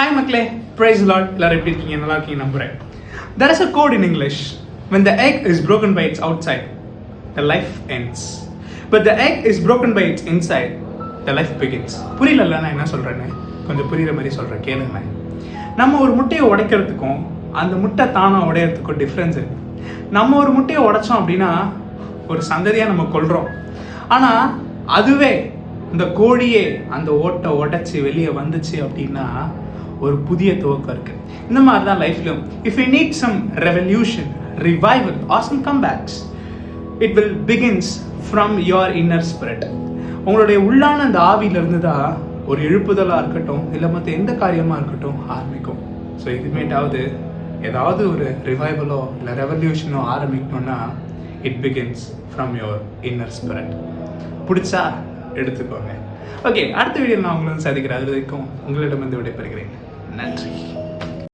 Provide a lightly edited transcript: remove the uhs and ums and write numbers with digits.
Hi மக்களே, praise the Lord. எல்லாரும் எப்படி இருக்கீங்க? நல்லா இருக்கீங்க நம்புறேன். There is a code in English. When the egg is broken by its outside, the life ends. But the egg is broken by its inside, the life begins. புரியல நான் என்ன சொல்றேன்னு கொஞ்சம் புரியுற மாதிரி சொல்றேன், கேளுங்க. நம்ம ஒரு முட்டையை உடைக்கிறதுக்கும் அந்த முட்டை தானா உடையறதுக்கும் டிஃப்ரென்ஸ் இருக்கு. நம்ம ஒரு முட்டையை உடைச்சோம் அப்படின்னா ஒரு சந்ததியாக நம்ம கொள்றோம். ஆனால் அதுவே இந்த கோழியே அந்த ஓட்டை உடைச்சி வெளியே வந்துச்சு அப்படின்னா ஒரு புதிய துவக்கம் இருக்கு. இந்த மாதிரி தான் லைஃப்லையும் if you need some revolution, revival or some comebacks, it will begins from your inner spirit. உங்களுடைய உள்ளான அந்த ஆவியிலிருந்து தான் ஒரு எழுப்புதலாக இருக்கட்டும், இல்லை மற்ற எந்த காரியமாக இருக்கட்டும் ஆரம்பிக்கும். ஸோ இதுமேட்டாவது ஏதாவது ஒரு ரிவைவலோ இல்லை ரெவல்யூஷனோ ஆரம்பிக்கணும்னா it begins from your inner spirit. பிடிச்சா எடுத்துக்கோங்க. ஓகே, அடுத்த வீடியோ நான் உங்களை சந்திக்கிறேன். அது வரைக்கும் உங்களிடம் வந்து விடைபெறுகிறேன். நன்றி.